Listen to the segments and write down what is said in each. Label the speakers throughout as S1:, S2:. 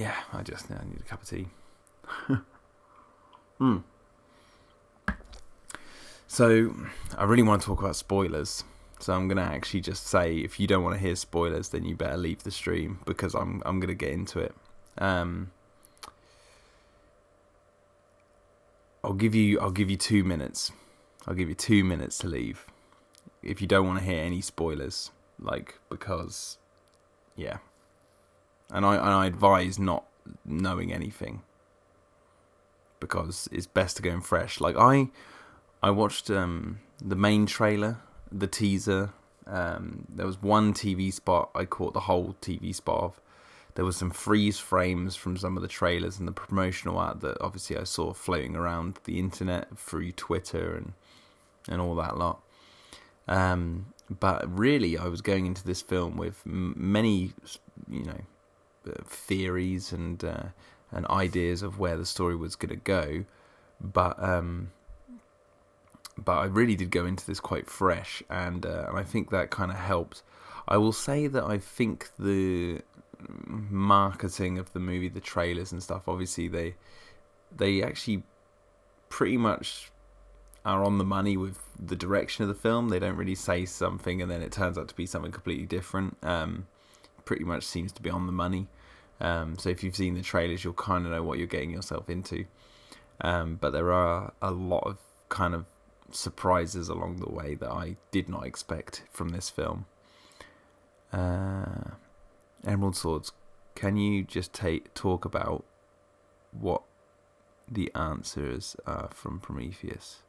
S1: yeah, I need a cup of tea. So, I really want to talk about spoilers. So I'm gonna actually just say, if you don't want to hear spoilers, then you better leave the stream, because I'm gonna get into it. I'll give you 2 minutes. I'll give you 2 minutes to leave if you don't want to hear any spoilers, because yeah. And I advise not knowing anything, because it's best to go in fresh. I watched the main trailer, the teaser. There was one TV spot I caught the whole TV spot of. There was some freeze frames from some of the trailers and the promotional art that obviously I saw floating around the internet through Twitter and all that lot. But really, I was going into this film with many, theories and ideas of where the story was going to go. But I really did go into this quite fresh, and I think that kind of helped. I will say that I think the marketing of the movie, the trailers and stuff, obviously they actually pretty much are on the money with the direction of the film. They don't really say something and then it turns out to be something completely different. Pretty much seems to be on the money. So if you've seen the trailers, you'll kind of know what you're getting yourself into. But there are a lot of kind of surprises along the way that I did not expect from this film. Emerald Swords, can you just talk about what the answers are from Prometheus?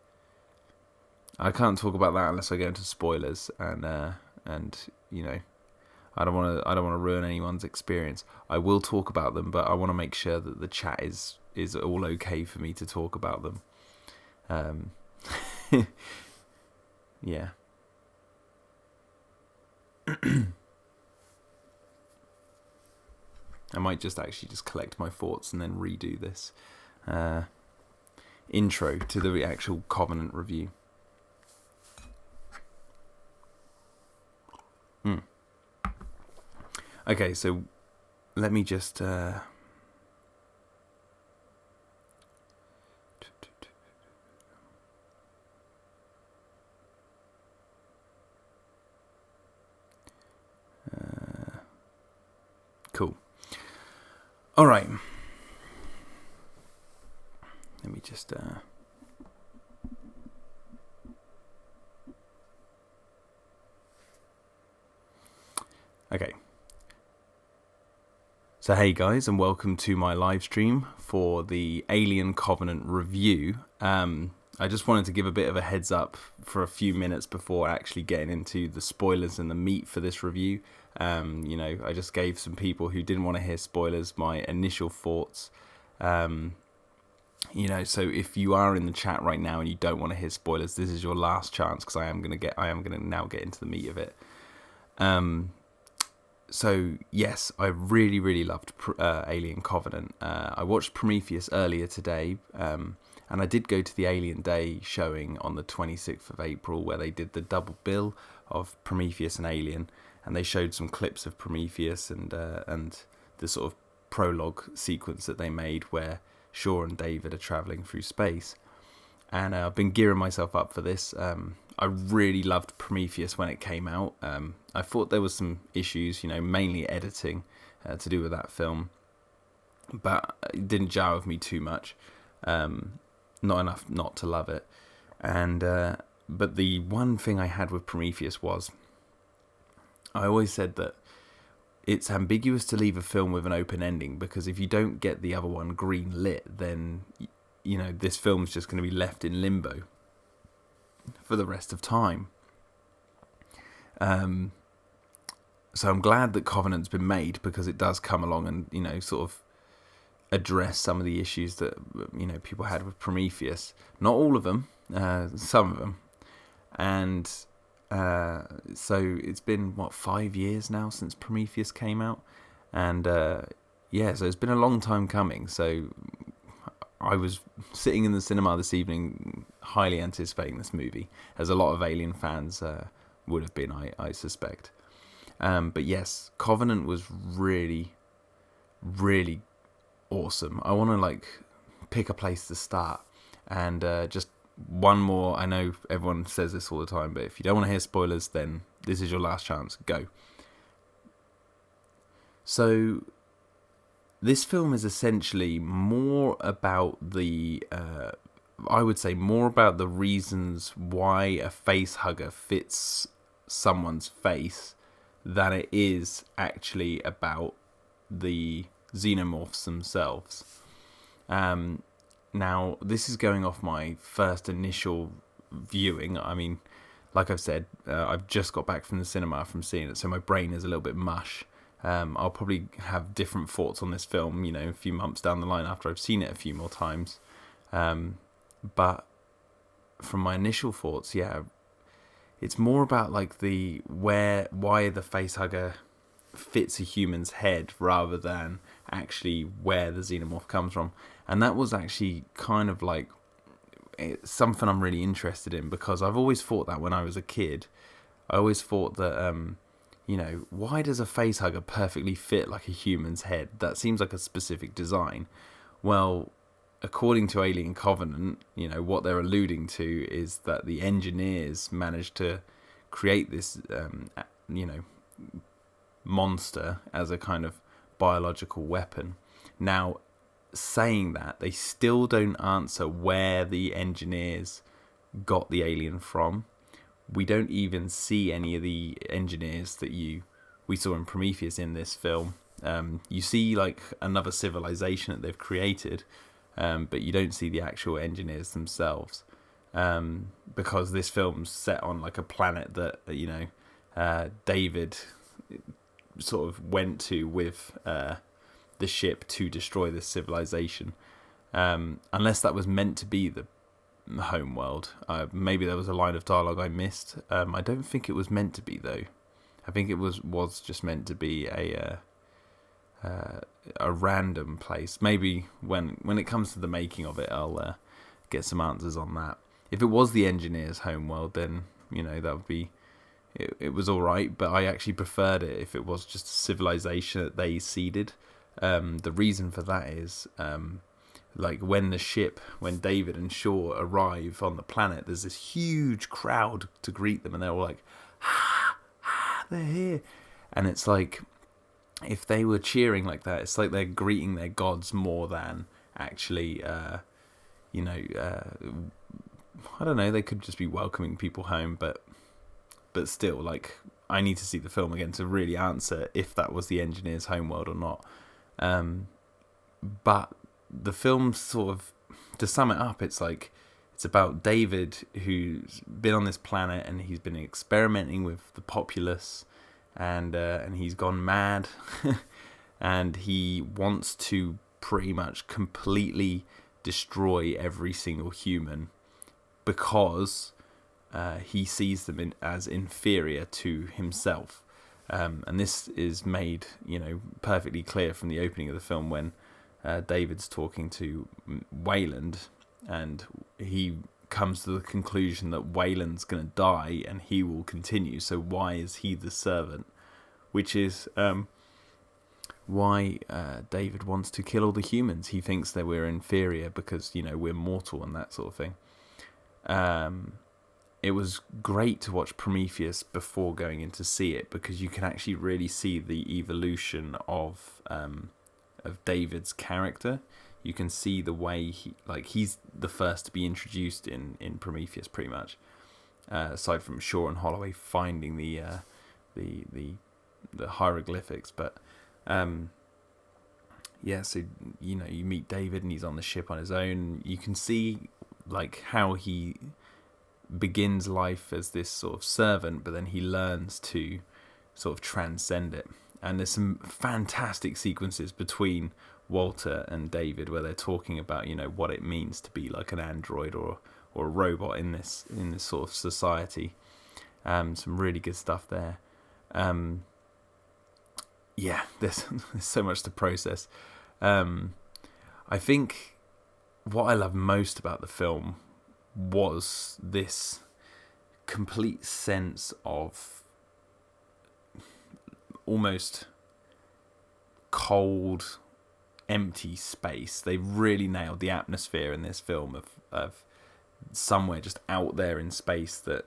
S1: I can't talk about that unless I go into spoilers, and I don't want to ruin anyone's experience. I will talk about them, but I want to make sure that the chat is all okay for me to talk about them. Yeah. I might just collect my thoughts and then redo this intro to the actual Covenant review. Okay, so let me just cool. All right. Let me just okay. So hey guys, and welcome to my live stream for the Alien Covenant review. I just wanted to give a bit of a heads up for a few minutes before actually getting into the spoilers and the meat for this review. I just gave some people who didn't want to hear spoilers my initial thoughts. So if you are in the chat right now and you don't want to hear spoilers, this is your last chance, because I am going to now get into the meat of it. So yes, I really, really loved Alien Covenant. I watched Prometheus earlier today, and I did go to the Alien Day showing on the 26th of April, where they did the double bill of Prometheus and Alien, and they showed some clips of Prometheus and the sort of prologue sequence that they made where Shaw and David are travelling through space. And I've been gearing myself up for this. I really loved Prometheus when it came out. I thought there was some issues, mainly editing to do with that film, but it didn't jar with me too much. Not enough not to love it. And but the one thing I had with Prometheus was, I always said that it's ambiguous to leave a film with an open ending, because if you don't get the other one green lit, then this film's just going to be left in limbo for the rest of time. So I'm glad that Covenant's been made, because it does come along and sort of address some of the issues that people had with Prometheus. Not all of them, some of them. And so it's been 5 years now since Prometheus came out, and so it's been a long time coming. So I was sitting in the cinema this evening, highly anticipating this movie, as a lot of Alien fans would have been, I suspect. But yes, Covenant was really, really awesome. I want to like pick a place to start, and just one more. I know everyone says this all the time, but if you don't want to hear spoilers, then this is your last chance. Go. So this film is essentially more about I would say more about the reasons why a face hugger fits someone's face than it is actually about the xenomorphs themselves. Now, this is going off my first initial viewing. I mean, like I've said, I've just got back from the cinema from seeing it, so my brain is a little bit mush. I'll probably have different thoughts on this film, a few months down the line after I've seen it a few more times. But from my initial thoughts, it's more about like why the facehugger fits a human's head rather than actually where the xenomorph comes from. And that was actually kind of like something I'm really interested in, because I've always thought that when I was a kid. I always thought that why does a facehugger perfectly fit like a human's head? That seems like a specific design. Well, according to Alien Covenant, what they're alluding to is that the engineers managed to create this, monster as a kind of biological weapon. Now, saying that, they still don't answer where the engineers got the alien from. We don't even see any of the engineers that we saw in Prometheus in this film. You see like another civilization that they've created, but you don't see the actual engineers themselves, because this film's set on like a planet that David sort of went to with the ship to destroy this civilization. Unless that was meant to be the home world. Maybe there was a line of dialogue I missed. I don't think it was meant to be, though. I think it was just meant to be a random place. Maybe when it comes to the making of it, I'll get some answers on that. If it was the engineers' homeworld, then that would be it was all right. But I actually preferred it if it was just a civilization that they seeded. The reason for that is like when David and Shaw arrive on the planet, there's this huge crowd to greet them, and they're all like, they're here. And it's like, if they were cheering like that, it's like they're greeting their gods more than actually, I don't know, they could just be welcoming people home, but still, like, I need to see the film again to really answer if that was the engineer's homeworld or not. But the film sort of, to sum it up, it's about David, who's been on this planet and he's been experimenting with the populace, and he's gone mad, and he wants to pretty much completely destroy every single human because he sees them as inferior to himself. And this is made, perfectly clear from the opening of the film when David's talking to Wayland, and he comes to the conclusion that Wayland's going to die and he will continue. So why is he the servant? Which is why David wants to kill all the humans. He thinks that we're inferior because, we're mortal and that sort of thing. It was great to watch Prometheus before going in to see it, because you can actually really see the evolution of David's character. You can see the way he's the first to be introduced in Prometheus, pretty much. Aside from Shaw and Holloway finding the hieroglyphics, but so you meet David and he's on the ship on his own. You can see like how he begins life as this sort of servant, but then he learns to sort of transcend it. And there's some fantastic sequences between Walter and David where they're talking about what it means to be like an android or a robot in this sort of society. Some really good stuff there. There's so much to process. I think what I love most about the film was this complete sense of almost cold empty space. They really nailed the atmosphere in this film of somewhere just out there in space that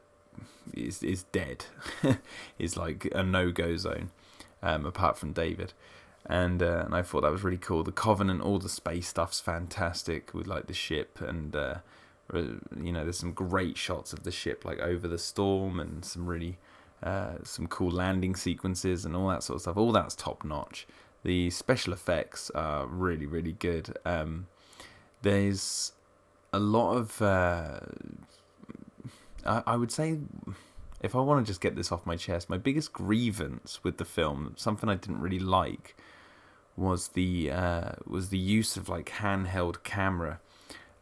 S1: is dead, is like a no-go zone, apart from David. And I thought that was really cool. The Covenant, all the space stuff's fantastic with like the ship, and there's some great shots of the ship like over the storm, and some really some cool landing sequences and all that sort of stuff. All that's top notch. The special effects are really, really good. There's a lot of I would say, if I want to just get this off my chest, my biggest grievance with the film, something I didn't really like, was the use of like handheld camera.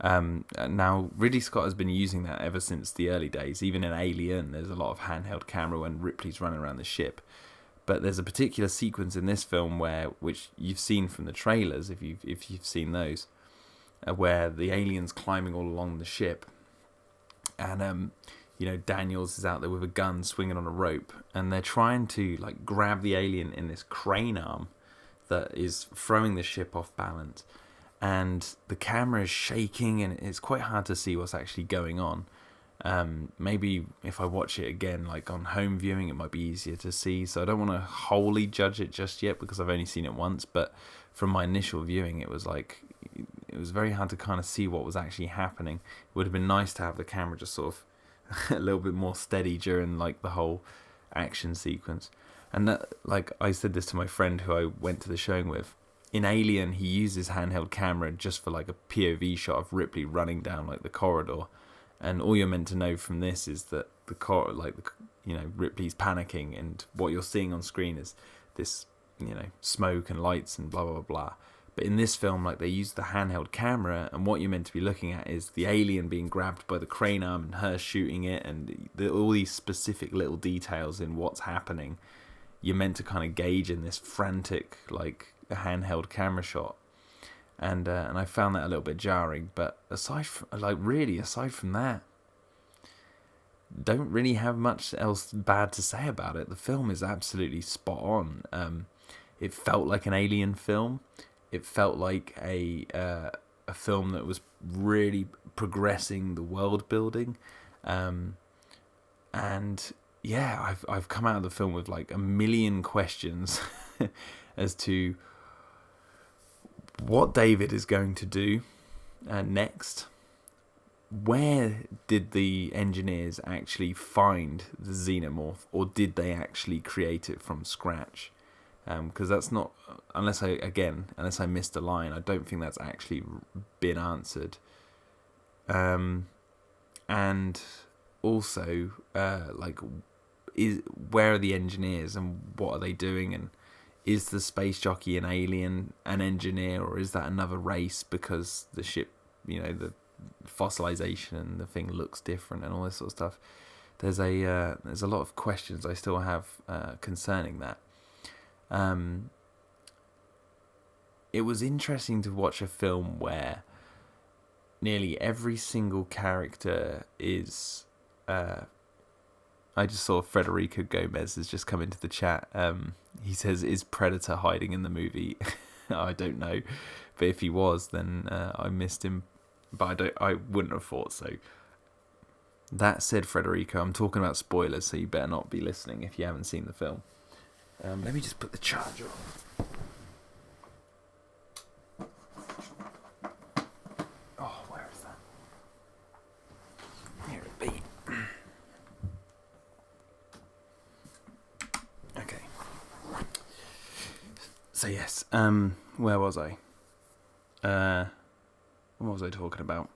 S1: Now Ridley Scott has been using that ever since the early days. Even in Alien, there's a lot of handheld camera when Ripley's running around the ship. But there's a particular sequence in this film which you've seen from the trailers, if you've seen those, where the alien's climbing all along the ship, and Daniels is out there with a gun swinging on a rope, and they're trying to like grab the alien in this crane arm that is throwing the ship off balance, and the camera is shaking, and it's quite hard to see what's actually going on. Maybe if I watch it again, like on home viewing, it might be easier to see. So I don't want to wholly judge it just yet because I've only seen it once. But from my initial viewing, it was very hard to kind of see what was actually happening. It would have been nice to have the camera just sort of a little bit more steady during like the whole action sequence. And that, like I said this to my friend who I went to the showing with, in Alien he uses handheld camera just for like a POV shot of Ripley running down like the corridor, and all you're meant to know from this is that Ripley's panicking, and what you're seeing on screen is this smoke and lights and blah blah blah. But in this film, like, they use the handheld camera, and what you're meant to be looking at is the alien being grabbed by the crane arm and her shooting it, and all these specific little details in what's happening. You're meant to kind of gauge in this frantic, like, handheld camera shot, and I found that a little bit jarring. But aside from that, don't really have much else bad to say about it. The film is absolutely spot on. It felt like an Alien film. It felt like a film that was really progressing the world building, and yeah, I've come out of the film with like a million questions as to what David is going to do next. Where did the engineers actually find the xenomorph, or did they actually create it from scratch? Because that's not, unless I missed a line, I don't think that's actually been answered. And also, where are the engineers, and what are they doing? And is the space jockey an alien, an engineer, or is that another race? Because the ship, the fossilization and the thing looks different, and all this sort of stuff. There's a lot of questions I still have concerning that. It was interesting to watch a film where nearly every single character is... I just saw Federico Gomez has just come into the chat. He says, is Predator hiding in the movie? I don't know. But if he was, then I missed him. But I wouldn't have thought so. That said, Federico, I'm talking about spoilers, so you better not be listening if you haven't seen the film. Let me just put the charger on. Oh, where is that? Here it be. Okay. So yes, where was I? What was I talking about?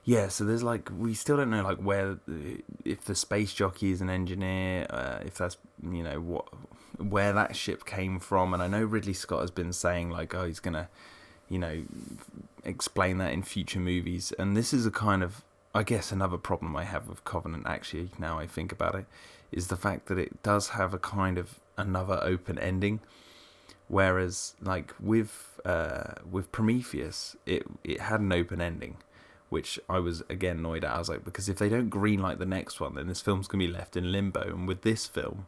S1: Yeah, so there's we still don't know where, if the space jockey is an engineer, if that's where that ship came from. And I know Ridley Scott has been saying he's gonna explain that in future movies. And this is a kind of, I guess, another problem I have with Covenant, actually, now I think about it, is the fact that it does have a kind of another open ending. Whereas with Prometheus, it had an open ending, which I was again annoyed at. I was like, because if they don't greenlight the next one, then this film's gonna be left in limbo. And with this film,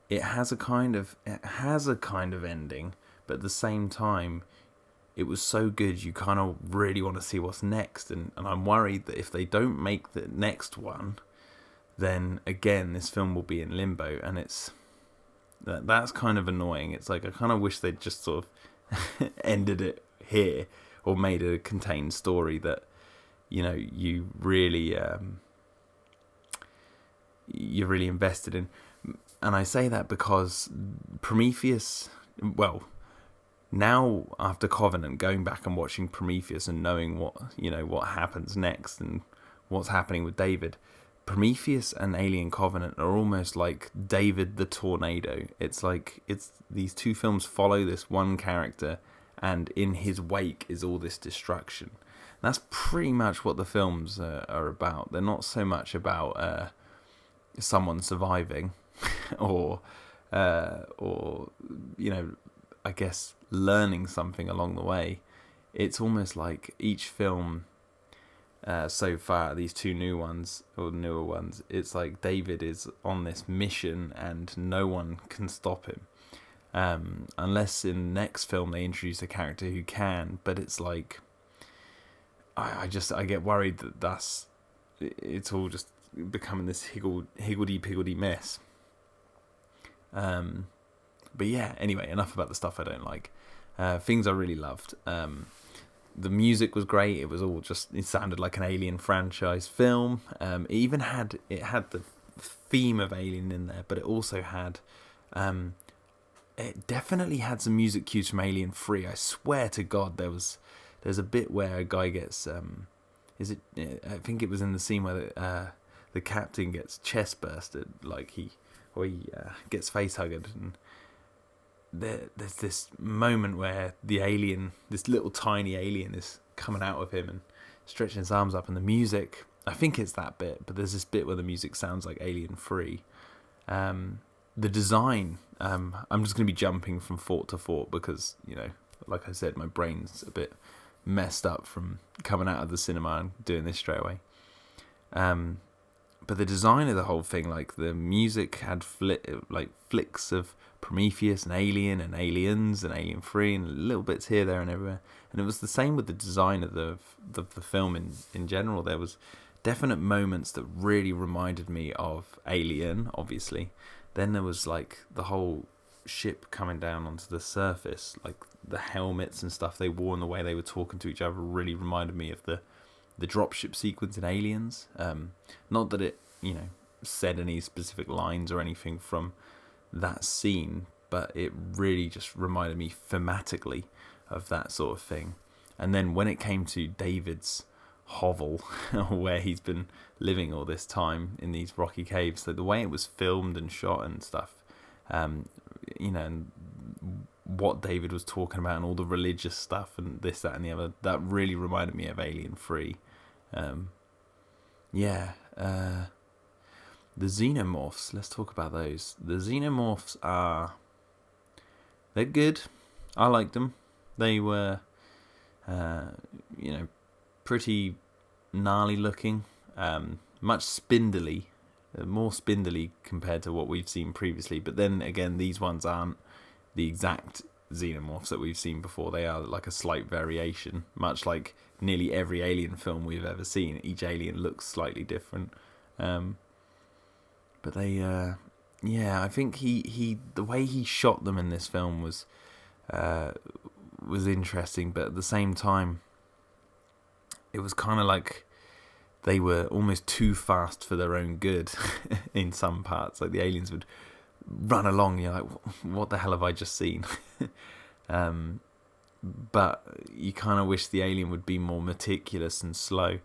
S1: it has a kind of ending, but at the same time, it was so good you kind of really want to see what's next, and I'm worried that if they don't make the next one, then again this film will be in limbo, and that's kind of annoying. It's like I kind of wish they'd just sort of ended it here, or made a contained story that, you know, you're really invested in. And I say that because Prometheus, well, now after Covenant, going back and watching Prometheus and knowing what happens next and what's happening with David, Prometheus and Alien Covenant are almost like David the Tornado. It's like these two films follow this one character, and in his wake is all this destruction. That's pretty much what the films are about. They're not so much about someone surviving or you know, I guess learning something along the way. It's almost like each film so far, these two newer ones, it's like David is on this mission and no one can stop him, unless in the next film they introduce a character who can. But it's like I get worried that it's all just becoming this higgledy-piggledy mess. But yeah, anyway, enough about the stuff I don't like. Things I really loved. The music was great. It sounded like an Alien franchise film. It had the theme of Alien in there, but it also had, it definitely had some music cues from Alien 3. I swear to God, there's a bit where a guy gets, I think it was in the scene where the captain gets chest bursted, like he gets face hugged, and there's this moment where the alien, this little tiny alien, is coming out of him and stretching his arms up, and the music, I think it's that bit, but there's this bit where the music sounds like Alien 3. The design, I'm just going to be jumping from thought to thought because, you know, like I said, my brain's a bit messed up from coming out of the cinema and doing this straight away. But the design of the whole thing, like the music had flicks of Prometheus and Alien and Aliens and Alien 3 and little bits here, there and everywhere. And it was the same with the design of the film in general. There was definite moments that really reminded me of Alien, obviously. Then there was like the whole ship coming down onto the surface, like the helmets and stuff they wore and the way they were talking to each other really reminded me of the dropship sequence in Aliens. Not that it, you know, said any specific lines or anything from that scene, but it really just reminded me thematically of that sort of thing. And then when it came to David's hovel, where he's been living all this time in these rocky caves, so the way it was filmed and shot and stuff, you know, and what David was talking about and all the religious stuff and this, that and the other, that really reminded me of Alien 3. The xenomorphs, let's talk about those. The xenomorphs they're good. I liked them. They were, you know, pretty gnarly looking, much spindly, more spindly compared to what we've seen previously. But then again, these ones aren't the exact xenomorphs that we've seen before. They are like a slight variation, much like nearly every Alien film we've ever seen. Each alien looks slightly different. But they, I think he the way he shot them in this film was interesting, but at the same time, it was kind of like they were almost too fast for their own good in some parts. Like the aliens would run along, and you're like, what the hell have I just seen? But you kind of wish the alien would be more meticulous and slow.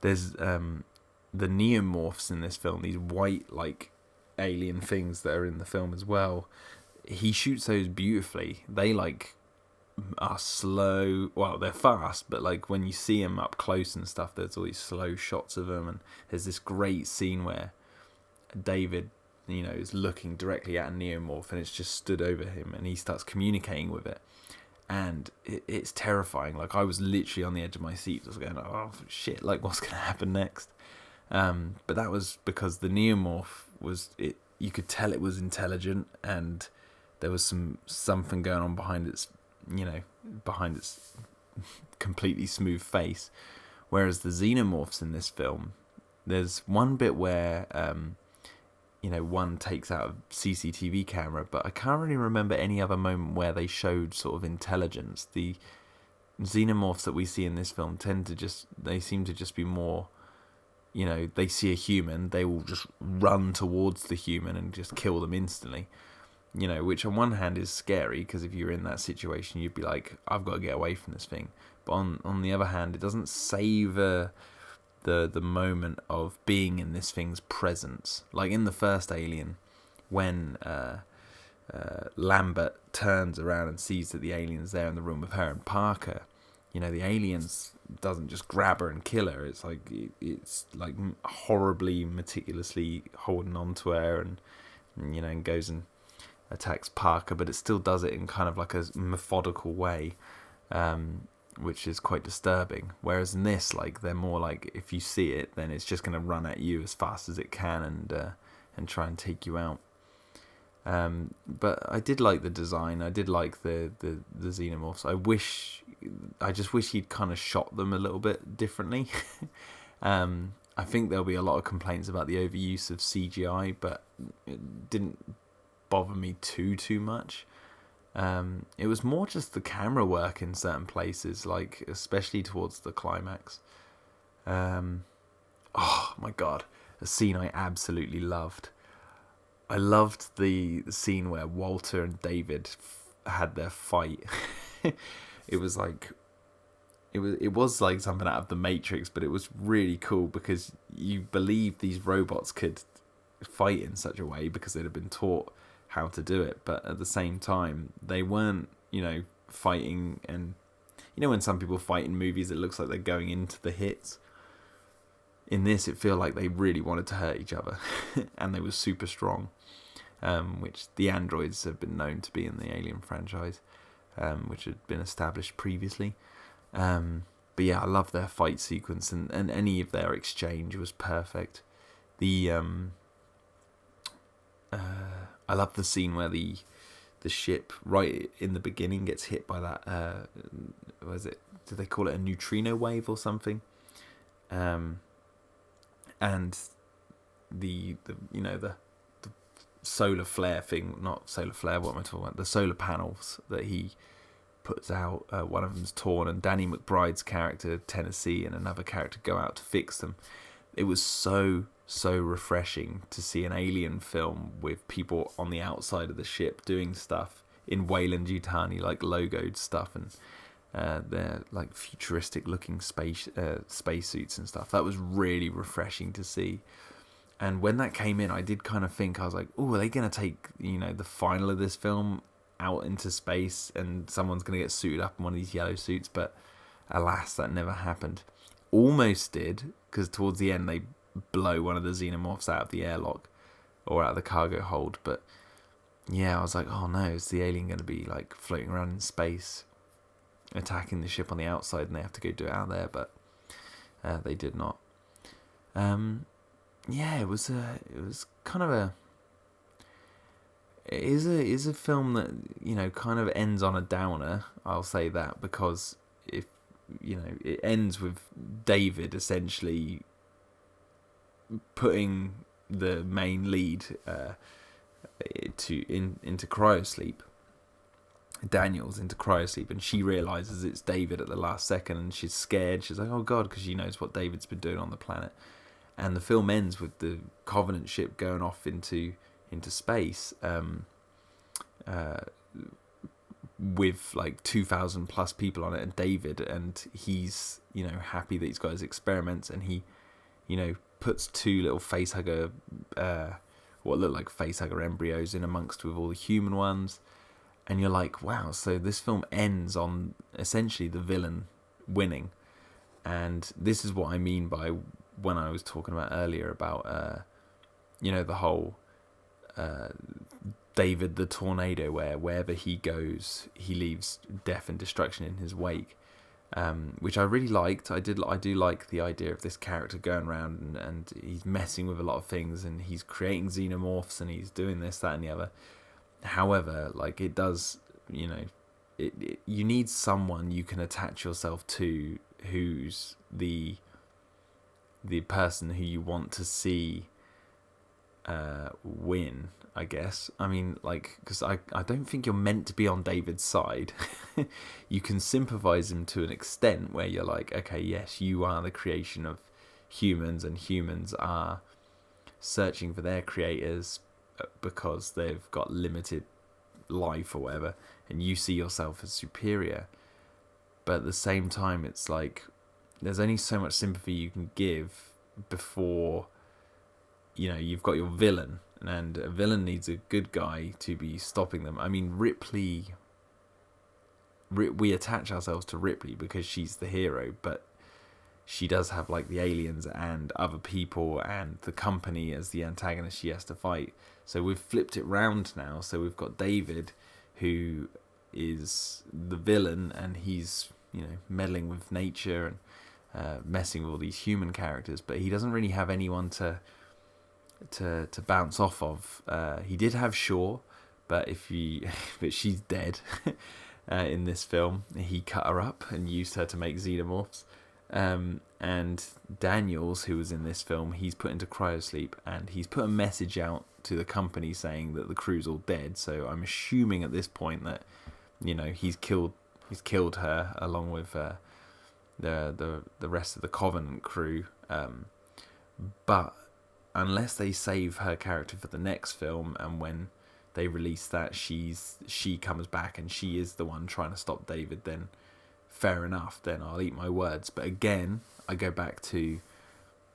S1: There's the neomorphs in this film, these white like alien things that are in the film as well. He shoots those beautifully. They like are slow. Well, they're fast, but like when you see them up close and stuff, there's all these slow shots of them. And there's this great scene where David, you know, is looking directly at a neomorph and it's just stood over him, and he starts communicating with it. And it's terrifying. Like I was literally on the edge of my seat, just going, "Oh shit! Like what's going to happen next?" But that was because the neomorph was it. You could tell it was intelligent, and there was something going on behind its behind its completely smooth face. Whereas the xenomorphs in this film, there's one bit where one takes out a CCTV camera, but I can't really remember any other moment where they showed sort of intelligence. The xenomorphs that we see in this film they seem to just be more, they see a human, they will just run towards the human and just kill them instantly. Which on one hand is scary, because if you're in that situation, you'd be like, I've got to get away from this thing. But on the other hand, it doesn't savour the moment of being in this thing's presence. Like in the first Alien, when Lambert turns around and sees that the alien's there in the room with her and Parker, the aliens doesn't just grab her and kill her. It's like horribly, meticulously holding on to her, and goes and attacks Parker, but it still does it in kind of like a methodical way, which is quite disturbing. Whereas in this, like, they're more like, if you see it, then it's just going to run at you as fast as it can and try and take you out. But I did like the design. I did like the xenomorphs. I just wish he'd kind of shot them a little bit differently. I think there'll be a lot of complaints about the overuse of CGI, but it didn't bother me too much. It was more just the camera work in certain places, like especially towards the climax. Oh my god, a scene I absolutely loved. I loved the scene where Walter and David had their fight. It was like something out of the Matrix, but it was really cool because you believe these robots could fight in such a way because they'd have been taught how to do it, but at the same time they weren't fighting, and when some people fight in movies it looks like they're going into the hits. In this it felt like they really wanted to hurt each other and they were super strong, which the androids have been known to be in the Alien franchise, which had been established previously. But yeah, I love their fight sequence, and any of their exchange was perfect. I love the scene where the ship right in the beginning gets hit by that what is it? Did they call it a neutrino wave or something? And the solar flare thing, not solar flare. What am I talking about? The solar panels that he puts out. One of them's torn, and Danny McBride's character Tennessee and another character go out to fix them. It was so refreshing to see an Alien film with people on the outside of the ship doing stuff in Weyland-Yutani, like logoed stuff, and their like futuristic looking space suits and stuff. That was really refreshing to see. And when that came in, I did kind of think, I was like, oh, are they going to take the final of this film out into space and someone's going to get suited up in one of these yellow suits? But alas, that never happened. Almost did, because towards the end they blow one of the xenomorphs out of the airlock or out of the cargo hold. But yeah, I was like, oh no, is the alien going to be like floating around in space attacking the ship on the outside, and they have to go do it out there? But they did not. Yeah, it was kind of it is a film that kind of ends on a downer. I'll say that, because if it ends with David essentially putting the main lead into cryosleep. Daniel's into cryosleep, and she realizes it's David at the last second, and she's scared. She's like, oh god, because she knows what David's been doing on the planet. And the film ends with the Covenant ship going off into space, with like 2,000 plus people on it, and David, and he's happy that he's got his experiments, and he puts two little facehugger, what look like facehugger embryos in amongst with all the human ones. And you're like, wow, so this film ends on essentially the villain winning. And this is what I mean by when I was talking about earlier about the whole David the Tornado, where wherever he goes he leaves death and destruction in his wake, which I really liked. I do like the idea of this character going around and he's messing with a lot of things, and he's creating xenomorphs, and he's doing this, that and the other. However, like, it does, you need someone you can attach yourself to, who's the person who you want to see win, I guess. I mean, like, because I don't think you're meant to be on David's side. You can sympathize him to an extent where you're like, okay, yes, you are the creation of humans, and humans are searching for their creators because they've got limited life or whatever, and you see yourself as superior. But at the same time, it's like there's only so much sympathy you can give before, you know, you've got your villain, and a villain needs a good guy to be stopping them. I mean, Ripley, we attach ourselves to Ripley because she's the hero, but she does have like the aliens and other people and the company as the antagonist she has to fight. So we've flipped it round now. So we've got David, who is the villain, and he's, you know, meddling with nature and messing with all these human characters, but he doesn't really have anyone to bounce off of. He did have Shaw, but but she's dead in this film. He cut her up and used her to make xenomorphs. And Daniels, who was in this film, he's put into cryosleep, and he's put a message out to the company saying that the crew's all dead. So I'm assuming at this point that, you know, he's killed her along with the rest of the Covenant crew. But unless they save her character for the next film, and when they release that she comes back and she is the one trying to stop David, then fair enough, then I'll eat my words. But again, I go back to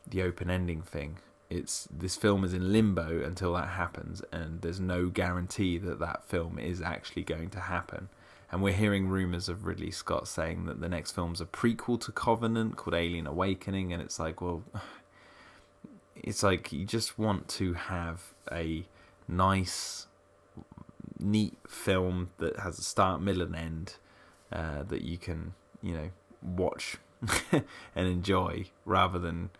S1: the open ending thing. This film is in limbo until that happens, and there's no guarantee that film is actually going to happen. And we're hearing rumours of Ridley Scott saying that the next film's a prequel to Covenant called Alien Awakening, and it's like, well, it's like you just want to have a nice, neat film that has a start, middle, and end, that you can, you know, watch and enjoy, rather than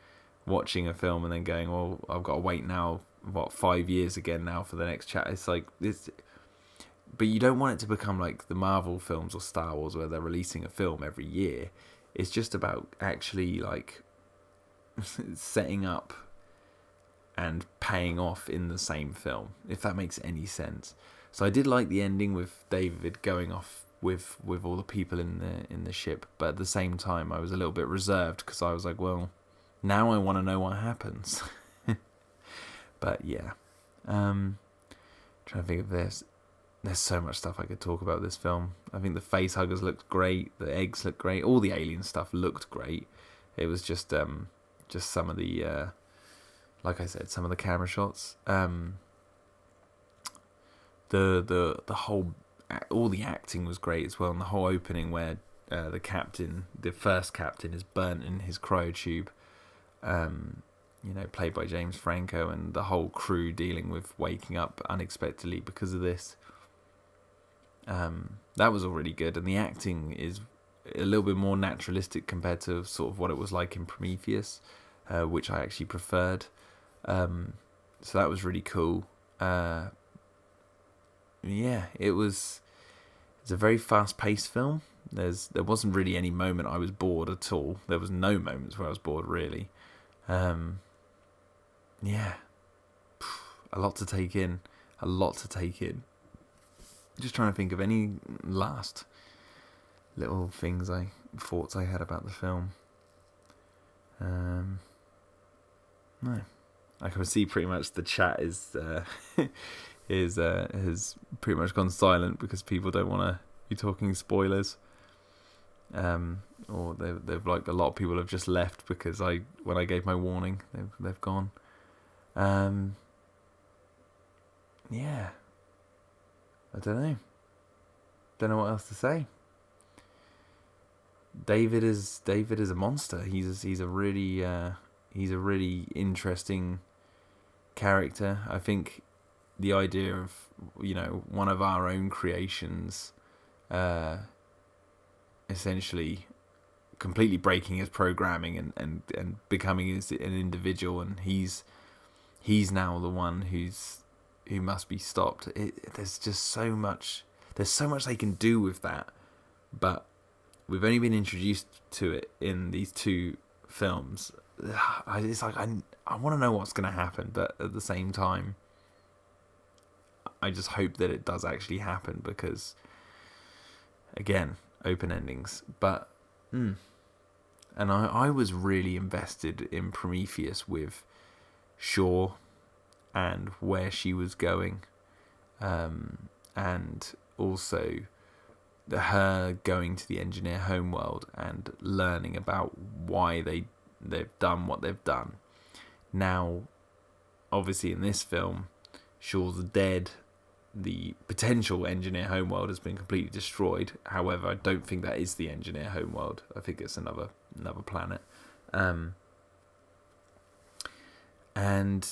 S1: watching a film and then going, well, I've got to wait now, 5 years again now for the next chat. It's like this, but you don't want it to become like the Marvel films or Star Wars where they're releasing a film every year. It's just about actually like setting up and paying off in the same film, if that makes any sense. So I did like the ending with David going off with all the people in the ship, but at the same time I was a little bit reserved because I was like, well, now I want to know what happens. But yeah, trying to think of this. There's so much stuff I could talk about this film. I think the face huggers looked great, the eggs looked great, all the alien stuff looked great. It was just some of the like I said, some of the camera shots, the whole, all the acting was great as well, and the whole opening where the first captain is burnt in his cryotube, you know, played by James Franco, and the whole crew dealing with waking up unexpectedly because of this. That was all really good, and the acting is a little bit more naturalistic compared to sort of what it was like in Prometheus, which I actually preferred. So that was really cool. Yeah, it's a very fast-paced film. There wasn't really any moment I was bored at all. There was no moments where I was bored, really. Yeah, a lot to take in. Just trying to think of any last little thoughts I had about the film. No, I can see pretty much the chat is has pretty much gone silent because people don't want to be talking spoilers. Or they've like, a lot of people have just left because when I gave my warning, they've gone. Yeah, I don't know what else to say. David is a monster. He's a really interesting character. I think the idea of, you know, one of our own creations, essentially completely breaking his programming and becoming an individual, and he's now the one who must be stopped. There's just so much. there's so much they can do with that, but we've only been introduced to it in these two films. It's like I want to know what's going to happen, but at the same time, I just hope that it does actually happen, because, again, open endings. But and I was really invested in Prometheus with Shaw and where she was going, and also her going to the engineer homeworld and learning about why they've done what they've done. Now, obviously in this film, Shaw's dead. The potential engineer homeworld has been completely destroyed. However, I don't think that is the engineer homeworld. I think it's another planet. And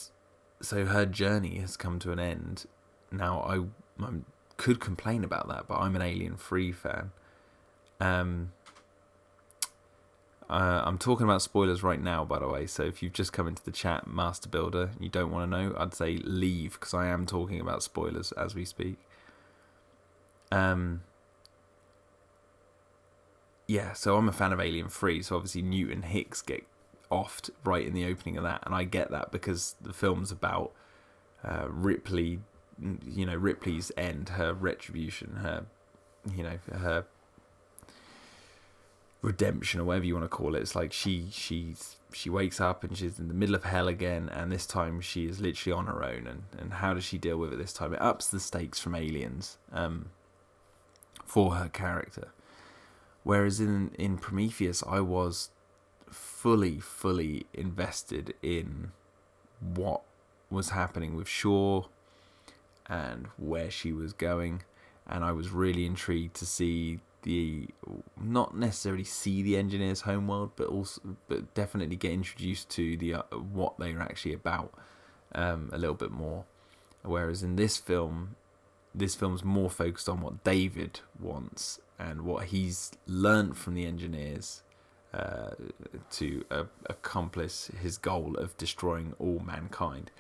S1: so her journey has come to an end. Now, I could complain about that, but I'm an Alien³ fan. I'm talking about spoilers right now, by the way, so if you've just come into the chat, Master Builder, you don't want to know, I'd say leave, because I am talking about spoilers as we speak. Yeah, so I'm a fan of Alien³, so obviously Newt and Hicks get offed right in the opening of that, and I get that because the film's about Ripley, Ripley's end, her retribution, her redemption, or whatever you want to call it. It's like she wakes up and she's in the middle of hell again, and this time she is literally on her own, and how does she deal with it this time? It ups the stakes from Aliens for her character. Whereas in Prometheus, I was fully invested in what was happening with Shaw and where she was going, and I was really intrigued to see not necessarily see the engineer's homeworld, but definitely get introduced to the what they are actually about a little bit more. Whereas in this film's more focused on what David wants and what he's learnt from the engineers to accomplish his goal of destroying all mankind.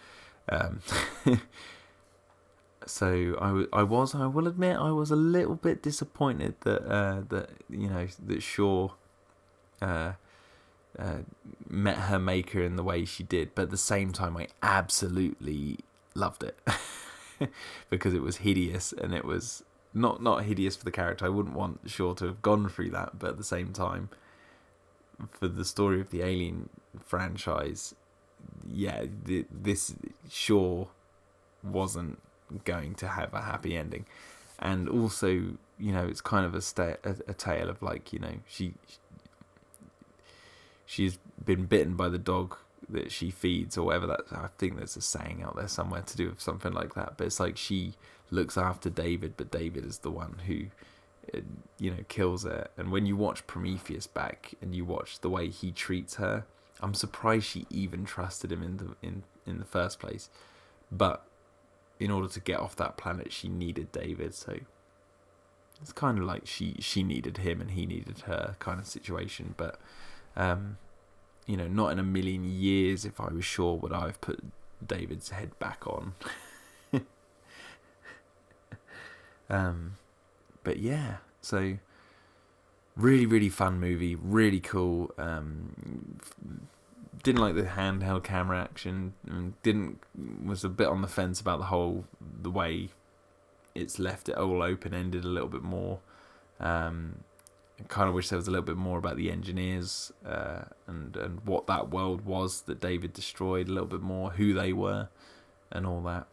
S1: So I will admit I was a little bit disappointed that Shaw met her maker in the way she did, but at the same time I absolutely loved it because it was hideous, and it was not hideous for the character. I wouldn't want Shaw to have gone through that, but at the same time, for the story of the Alien franchise, this Shaw wasn't going to have a happy ending. And also, it's kind of a tale of she's been bitten by the dog that she feeds, or whatever. That, I think there's a saying out there somewhere to do with something like that, but it's like she looks after David, but David is the one who kills her. And when you watch Prometheus back and you watch the way he treats her, I'm surprised she even trusted him in the first place. But in order to get off that planet, she needed David, so it's kind of like she needed him and he needed her kind of situation. But not in a million years, if I was sure, would I have put David's head back on. But yeah, so really, really fun movie, really cool. Didn't like the handheld camera action, and was a bit on the fence about the way it's left it all open-ended a little bit more. I kind of wish there was a little bit more about the engineers and what that world was that David destroyed, a little bit more, who they were and all that.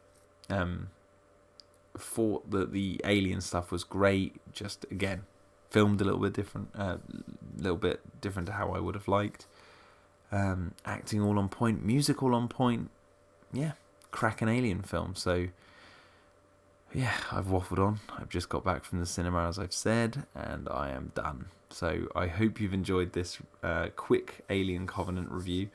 S1: Thought that the alien stuff was great, just again filmed a little bit different to how I would have liked. Acting all on point, music all on point. Yeah, cracking alien film. So yeah, I've waffled on. I've just got back from the cinema, as I've said, and I am done. So I hope you've enjoyed this quick Alien Covenant review.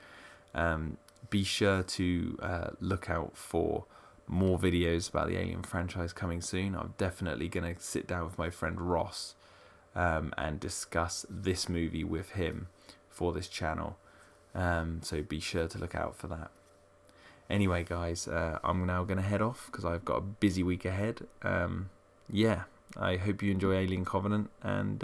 S1: Be sure to look out for more videos about the Alien franchise coming soon. I'm definitely going to sit down with my friend Ross and discuss this movie with him for this channel. So be sure to look out for that. Anyway, guys, I'm now going to head off because I've got a busy week ahead. I hope you enjoy Alien Covenant, and